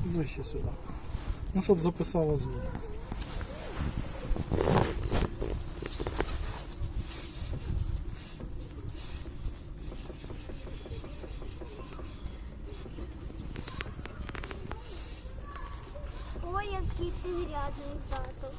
Ближче сюди. Ну, щоб записала звук. Ой, який ти грязний, тато.